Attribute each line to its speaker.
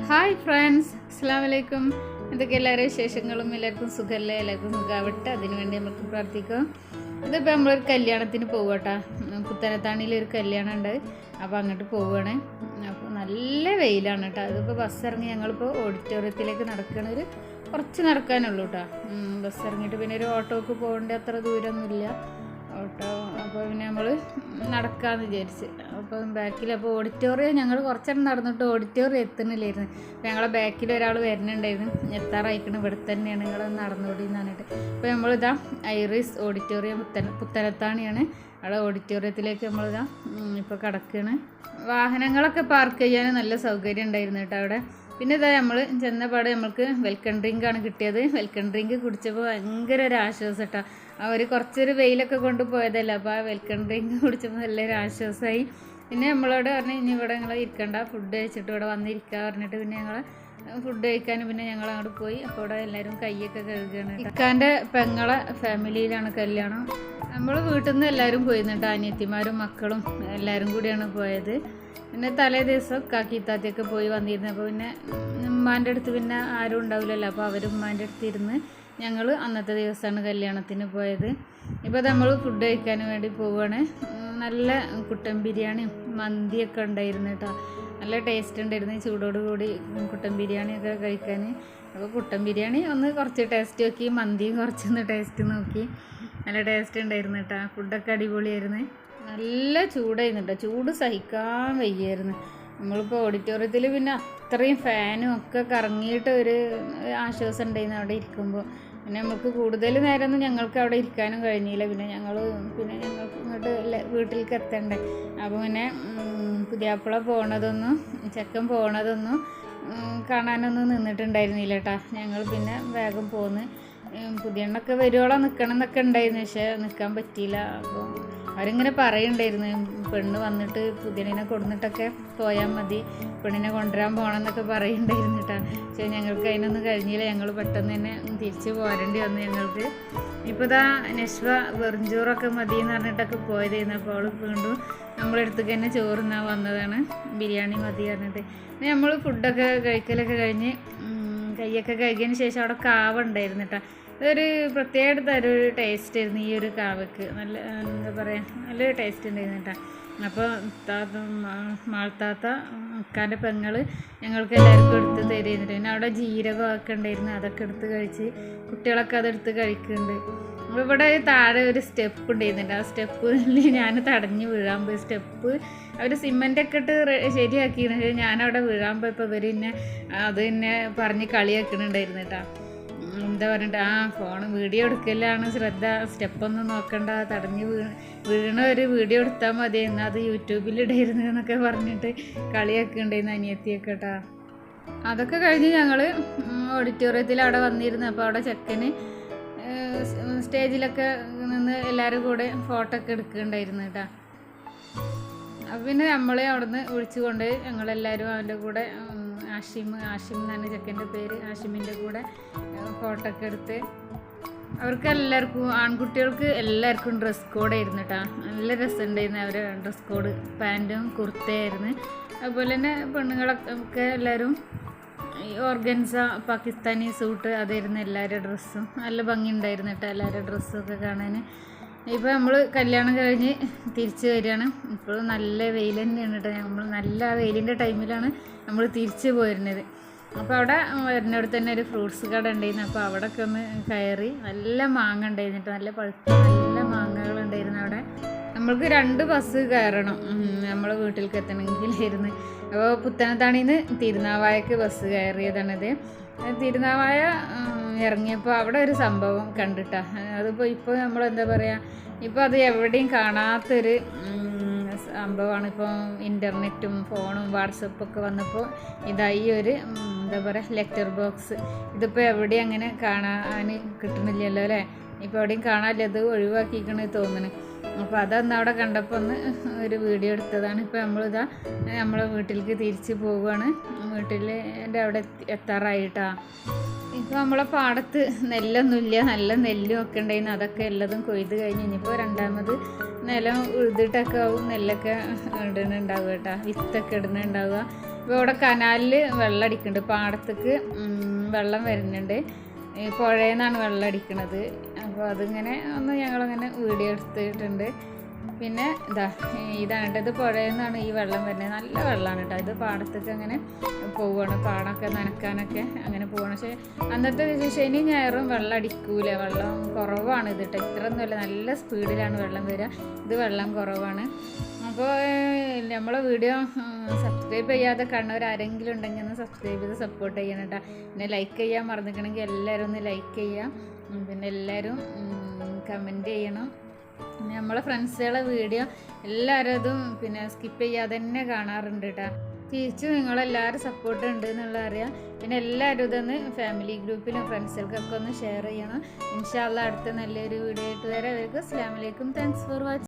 Speaker 1: Hi friends, അസ്സലാമു അലൈക്കും. എന്തൊക്കെ എല്ലാവരും വിശേഷങ്ങളും? എല്ലാവർക്കും സുഖമല്ലേ? എല്ലാവർക്കും സുഖമാവട്ടെ, അതിനുവേണ്ടി നമുക്ക് പ്രാർത്ഥിക്കാം. ഇതിപ്പോൾ നമ്മളൊരു കല്യാണത്തിന് പോവുകട്ടോ. പുത്തനത്താണിയിലൊരു കല്യാണം ഉണ്ട്, അപ്പോൾ അങ്ങോട്ട് പോവുകയാണ്. അപ്പോൾ നല്ല വെയിലാണ് കേട്ടോ. അതിപ്പോൾ ബസ് ഇറങ്ങി ഞങ്ങളിപ്പോൾ ഓഡിറ്റോറിയത്തിലേക്ക് നടക്കണ കുറച്ച് നടക്കാനുള്ളൂ കേട്ടോ. ബസ് ഇറങ്ങിയിട്ട് പിന്നെ ഒരു ഓട്ടോക്ക് പോകേണ്ട അത്ര ദൂരമൊന്നുമില്ല ഓട്ടോ. അപ്പോൾ പിന്നെ നമ്മൾ നടക്കാമെന്ന് വിചാരിച്ച്. അപ്പം ബാക്കിൽ അപ്പോൾ ഓഡിറ്റോറിയം ഞങ്ങൾ കുറച്ചെണ്ണം നടന്നിട്ട് ഓഡിറ്റോറിയം എത്തുന്നില്ലായിരുന്നു. അപ്പോൾ ഞങ്ങളെ ബാക്കിൽ ഒരാൾ വരുന്നുണ്ടായിരുന്നു, എത്താറായിക്കണം, ഇവിടെ തന്നെയാണ് നിങ്ങൾ നടന്നുകൂടി എന്ന് പറഞ്ഞിട്ട്. അപ്പോൾ നമ്മളിതാ ഐറിസ് ഓഡിറ്റോറിയം പുത്തനത്താണിയാണ്. അവിടെ ഓഡിറ്റോറിയത്തിലേക്ക് നമ്മളിതാ ഇപ്പോൾ കിടക്കുകയാണ്. വാഹനങ്ങളൊക്കെ പാർക്ക് ചെയ്യാൻ നല്ല സൗകര്യം ഉണ്ടായിരുന്നു കേട്ടോ അവിടെ. പിന്നെ ഇതാ നമ്മൾ ചെന്നപാട് നമ്മൾക്ക് വെൽക്കം ഡ്രിങ്കാണ് കിട്ടിയത്. വെൽക്കം ഡ്രിങ്ക് കുടിച്ചപ്പോൾ ഭയങ്കര ഒരു ആശ്വാസം കേട്ടോ. അവർ കുറച്ചൊരു വെയിലൊക്കെ കൊണ്ടുപോയതല്ല, അപ്പോൾ ആ വെൽക്കം ഡ്രിങ്ക് കുടിച്ചപ്പോൾ നല്ലൊരു ആശ്വാസമായി. പിന്നെ നമ്മളോട് പറഞ്ഞ് ഇനി ഇവിടെ നിങ്ങൾ ഇരിക്കണ്ട, ഫുഡ് കഴിച്ചിട്ട് ഇവിടെ വന്നിരിക്കുക പറഞ്ഞിട്ട് പിന്നെ ഞങ്ങൾ ഫുഡ് കഴിക്കാനും പിന്നെ ഞങ്ങൾ അങ്ങോട്ട് പോയി. അപ്പോൾ ഇവിടെ എല്ലാവരും കൈയൊക്കെ കഴുകുകയാണ്. ഇക്കാൻ്റെ പെങ്ങളെ ഫാമിലിയിലാണ് കല്യാണം. നമ്മൾ വീട്ടിൽ നിന്ന് എല്ലാവരും പോയിരുന്നുണ്ട്, അനിയത്തിമാരും മക്കളും എല്ലാവരും കൂടിയാണ് പോയത്. പിന്നെ തലേ ദിവസം കാക്കിത്താത്തിയൊക്കെ പോയി വന്നിരുന്നു. അപ്പോൾ പിന്നെ ഉമ്മാൻ്റെ അടുത്ത് പിന്നെ ആരും ഉണ്ടാവില്ലല്ലോ, അപ്പോൾ അവർ ഉമ്മാൻ്റെ അടുത്ത് ഇരുന്ന് ഞങ്ങൾ അന്നത്തെ ദിവസമാണ് കല്യാണത്തിന് പോയത്. ഇപ്പോൾ നമ്മൾ ഫുഡ് കഴിക്കാൻ വേണ്ടി പോവുകയാണ്. നല്ല കുട്ടൻ ബിരിയാണിയും മന്തിയൊക്കെ ഉണ്ടായിരുന്നു കേട്ടോ. നല്ല ടേസ്റ്റ് ഉണ്ടായിരുന്നു ചൂടോടുകൂടി കുട്ടൻ ബിരിയാണിയൊക്കെ കഴിക്കാൻ. അപ്പോൾ കുട്ടൻ ബിരിയാണി ഒന്ന് കുറച്ച് ടേസ്റ്റ് നോക്കി, മന്തിയും കുറച്ചൊന്ന് ടേസ്റ്റ് നോക്കി. നല്ല ടേസ്റ്റ് ഉണ്ടായിരുന്നു കേട്ടോ. ഫുഡൊക്കെ അടിപൊളിയായിരുന്നു. നല്ല ചൂടായിരുന്നു കേട്ടോ. ചൂട് സഹിക്കാൻ വയ്യായിരുന്നു. നമ്മളിപ്പോൾ ഓഡിറ്റോറിയത്തിൽ പിന്നെ അത്രയും ഫാനും ഒക്കെ കറങ്ങിയിട്ട് ഒരു ആശ്വാസം ഉണ്ടായിരുന്നു അവിടെ ഇരിക്കുമ്പോൾ. പിന്നെ നമുക്ക് കൂടുതൽ നേരമൊന്നും ഞങ്ങൾക്ക് അവിടെ ഇരിക്കാനും കഴിഞ്ഞില്ല. പിന്നെ ഞങ്ങൾക്ക് ഇങ്ങോട്ട് വീട്ടിലേക്ക് എത്തണ്ടേ. അപ്പോൾ പിന്നെ പുതിയാപ്പിള പോണതൊന്നും ചെക്കൻ പോണതൊന്നും കാണാനൊന്നും നിന്നിട്ടുണ്ടായിരുന്നില്ല കേട്ടോ. ഞങ്ങൾ പിന്നെ വേഗം പോന്ന്. പുതിയണ്ണൊക്കെ വരുവോളം നിൽക്കണം എന്നൊക്കെ ഉണ്ടായിരുന്നു, പക്ഷേ നിൽക്കാൻ പറ്റിയില്ല. അപ്പോൾ അവരിങ്ങനെ പറയുന്നുണ്ടായിരുന്നു, പെണ്ണ് വന്നിട്ട് പുതിയണിനെ കൊടുന്നിട്ടൊക്കെ പോയാൽ മതി, പെണ്ണിനെ കൊണ്ടുവരാൻ പോകണമെന്നൊക്കെ പറയുന്നുണ്ടായിരുന്നു കേട്ടോ. പക്ഷേ ഞങ്ങൾക്ക് അതിനൊന്നും കഴിഞ്ഞില്ല. ഞങ്ങൾ പെട്ടെന്ന് തന്നെ തിരിച്ച് പോരേണ്ടി വന്നു ഞങ്ങൾക്ക്. ഇപ്പോൾ ഇതാ നഷ്വ വെറുംചോറൊക്കെ മതി എന്ന് പറഞ്ഞിട്ടൊക്കെ പോയതായിരുന്നു. അപ്പോൾ അവൾ വീണ്ടും നമ്മളെടുത്തേക്ക് തന്നെ ചോറുന്നാൻ വന്നതാണ്, ബിരിയാണി മതി പറഞ്ഞിട്ട്. പിന്നെ നമ്മൾ ഫുഡൊക്കെ കഴിക്കലൊക്കെ കഴിഞ്ഞ് കൈയൊക്കെ കഴുകിയതിന് ശേഷം അവിടെ കാവ ഉണ്ടായിരുന്നു കേട്ടോ. ഇതൊരു പ്രത്യേക തരം ഒരു ടേസ്റ്റ് ആയിരുന്നു ഈ ഒരു കാവയ്ക്ക്. നല്ല എന്താ പറയുക, നല്ലൊരു ടേസ്റ്റ് ഉണ്ടായിരുന്നു കേട്ടോ. അപ്പോൾ മാൾത്താത്ത അക്കാൻ്റെ പെങ്ങൾ ഞങ്ങൾക്ക് എല്ലാവർക്കും എടുത്ത് തരുന്നുണ്ട്. പിന്നെ അവിടെ ജീരകമൊക്കെ ഉണ്ടായിരുന്നു, അതൊക്കെ എടുത്ത് കഴിച്ച് കുട്ടികളൊക്കെ അതെടുത്ത് കഴിക്കുന്നുണ്ട്. ഇവിടെ താഴെ ഒരു സ്റ്റെപ്പ് ഉണ്ടായിരുന്നുണ്ട്. ആ സ്റ്റെപ്പിൽ ഞാൻ തടഞ്ഞ് വീഴാൻ പോയി. സ്റ്റെപ്പ് അവർ സിമെൻ്റൊക്കെ ഇട്ട് ശരിയാക്കിയിരുന്നു. ഞാനവിടെ വീഴാൻ പോയപ്പോൾ ഇവർ അത് പറഞ്ഞ് കളിയാക്കണുണ്ടായിരുന്നു കേട്ടോ. എന്താ പറഞ്ഞിട്ട് ഫോൺ വീഡിയോ എടുക്കലാണ് ശ്രദ്ധ, സ്റ്റെപ്പൊന്നും നോക്കണ്ട, തടഞ്ഞ് വീണ ഒരു വീഡിയോ എടുത്താൽ മതി, എന്നാൽ അത് യൂട്യൂബിലിടായിരുന്നു എന്നൊക്കെ പറഞ്ഞിട്ട് കളിയാക്കുന്നുണ്ടായിരുന്നു അനിയത്തിയൊക്കെ കേട്ടോ. അതൊക്കെ കഴിഞ്ഞ് ഞങ്ങൾ ഓഡിറ്റോറിയത്തിൽ അവിടെ വന്നിരുന്നു. അപ്പോൾ അവിടെ ചെക്കന് സ്റ്റേജിലൊക്കെ നിന്ന് എല്ലാവരും കൂടെ ഫോട്ടോ ഒക്കെ എടുക്കുന്നുണ്ടായിരുന്നു കേട്ടോ. അപ്പോൾ പിന്നെ നമ്മളെ അവിടെ നിന്ന് വിളിച്ചു കൊണ്ട് ഞങ്ങളെല്ലാവരും അവൻ്റെ കൂടെ ആഷിം എന്നാണ് ചെക്കൻ്റെ പേര്, ആഷിമിൻ്റെ കൂടെ ഫോട്ടോ ഒക്കെ എടുത്ത്. അവർക്ക് എല്ലാവർക്കും ആൺകുട്ടികൾക്ക് എല്ലാവർക്കും ഡ്രസ് കോഡായിരുന്നു കേട്ടോ. നല്ല രസമുണ്ടായിരുന്നു അവർ ഡ്രസ് കോഡ്, പാൻറ്റും കുർത്തയായിരുന്നു. അതുപോലെ തന്നെ പെണ്ണുങ്ങളൊക്കെ എല്ലാവരും ഓർഗൻസ പാകിസ്ഥാനി സൂട്ട് അതായിരുന്നു എല്ലാവരുടെ ഡ്രസ്സും. നല്ല ഭംഗി ഉണ്ടായിരുന്നു കേട്ടോ എല്ലാവരുടെ ഡ്രസ്സൊക്കെ കാണാൻ. ഇപ്പോൾ നമ്മൾ കല്യാണം കഴിഞ്ഞ് തിരിച്ച് വരികയാണ്. ഇപ്പോഴും നല്ല വെയിൽ തന്നെയാണ് കേട്ടോ. നമ്മൾ നല്ല വെയിലിൻ്റെ ടൈമിലാണ് നമ്മൾ തിരിച്ച് പോയിരുന്നത്. അപ്പോൾ അവിടെ വരുന്നിടത്ത് തന്നെ ഒരു ഫ്രൂട്ട്സ് കട ഉണ്ടായിരുന്നു. അപ്പോൾ അവിടെയൊക്കെ ഒന്ന് കയറി. നല്ല മാങ്ങ ഉണ്ടായിരുന്നു കേട്ടോ, നല്ല പഴുത്ത നല്ല മാങ്ങകളുണ്ടായിരുന്നു അവിടെ. നമ്മൾക്ക് 2 ബസ് കയറണം നമ്മളെ വീട്ടിലേക്ക് എത്തണമെങ്കിലായിരുന്നു. അപ്പോൾ പുത്തനത്താണിയിൽ നിന്ന് തിരുനാവായക്ക് ബസ് കയറിയതാണിത്. തിരുനാവായ ഇറങ്ങിയപ്പോൾ അവിടെ ഒരു സംഭവം കണ്ടിട്ടാ. അതിപ്പോൾ ഇപ്പോൾ നമ്മളെന്താ പറയുക, ഇപ്പോൾ അത് എവിടെയും കാണാത്തൊരു സംഭവമാണ്. ഇപ്പോൾ ഇൻ്റർനെറ്റും ഫോണും വാട്സപ്പൊക്കെ വന്നപ്പോൾ ഇതായി ഒരു എന്താ പറയുക ലെറ്റർ ബോക്സ്. ഇതിപ്പോൾ എവിടെയും അങ്ങനെ കാണാൻ കിട്ടണില്ലല്ലോ അല്ലേ, ഇപ്പോൾ എവിടെയും കാണാനില്ല, അത് ഒഴിവാക്കിക്കണേ തോന്നുന്നു. അപ്പോൾ അതന്ന് അവിടെ കണ്ടപ്പോൾ ഒന്ന് ഒരു വീഡിയോ എടുത്തതാണ്. ഇപ്പോൾ നമ്മളിതാ നമ്മളെ വീട്ടിലേക്ക് തിരിച്ച് പോവുകയാണ്. വീട്ടിൻ്റെ അവിടെ എത്താറായിട്ടാ. ഇപ്പോൾ നമ്മളെ പാടത്ത് നെല്ലൊന്നുമില്ല, നല്ല നെല്ലും ഒക്കെ ഉണ്ടായിരുന്നു. അതൊക്കെ എല്ലാതും കൊയ്ത് കഴിഞ്ഞ് ഇനിയിപ്പോൾ രണ്ടാമത് നിലം ഉഴുതിട്ടൊക്കെ ആവും നെല്ലൊക്കെ ഇടുന്നുണ്ടാവുക കേട്ടോ, വിത്തൊക്കെ ഇടുന്നുണ്ടാവുക. ഇപ്പോൾ ഇവിടെ കനാലിൽ വെള്ളം അടിക്കുന്നുണ്ട്, പാടത്തേക്ക് വെള്ളം വരുന്നുണ്ട്, പുഴയിൽ നിന്നാണ് വെള്ളം അടിക്കണത്. അപ്പോൾ അതിങ്ങനെ ഒന്ന് ഞങ്ങളങ്ങനെ വീഡിയോ എടുത്തിട്ടുണ്ട്. പിന്നെ ഇതാണ് കേട്ടോ, ഇത് പുഴയിൽ നിന്നാണ് ഈ വെള്ളം വരുന്നത്. നല്ല വെള്ളമാണ് കേട്ടോ. ഇത് പാടത്തേക്ക് അങ്ങനെ പോവുകയാണ്, പാടമൊക്കെ നനക്കാനൊക്കെ അങ്ങനെ പോവുകയാണ്. പക്ഷേ അന്നത്തെ ശനി ഞായറും വെള്ളം അടിക്കൂല, വെള്ളം കുറവാണ് ഇത് കേട്ടോ. ഇത്രയൊന്നുമല്ല, നല്ല സ്പീഡിലാണ് വെള്ളം വരിക. ഇത് വെള്ളം കുറവാണ്. അപ്പോൾ നമ്മളെ വീഡിയോ സബ്സ്ക്രൈബ് ചെയ്യാതെ കാണുന്നവർ ആരെങ്കിലും ഉണ്ടെങ്കിൽ ഒന്ന് സബ്സ്ക്രൈബ് ചെയ്ത് സപ്പോർട്ട് ചെയ്യണം കേട്ടോ. പിന്നെ ലൈക്ക് ചെയ്യാൻ മറന്നിട്ടുണ്ടെങ്കിൽ എല്ലാവരും ഒന്ന് ലൈക്ക് ചെയ്യാം. പിന്നെ എല്ലാവരും കമൻറ്റ് ചെയ്യണം. നമ്മളെ ഫ്രണ്ട്സുകളെ വീഡിയോ എല്ലാവരും അതും പിന്നെ സ്കിപ്പ് ചെയ്യാതെ തന്നെ കാണാറുണ്ട് കേട്ടോ. തിരിച്ചു നിങ്ങളെല്ലാവരും സപ്പോർട്ട് ഉണ്ട് എന്നുള്ള അറിയാം. പിന്നെ എല്ലാവരും ഇതൊന്ന് ഫാമിലി ഗ്രൂപ്പിലും ഫ്രണ്ട്സുകൾക്കൊക്കെ ഒന്ന് ഷെയർ ചെയ്യണം. ഇൻഷാ അല്ലാഹ് അടുത്ത നല്ലൊരു വീഡിയോ ആയിട്ട് വരാം. അസ്സലാമു അലൈക്കും. Thanks for watching.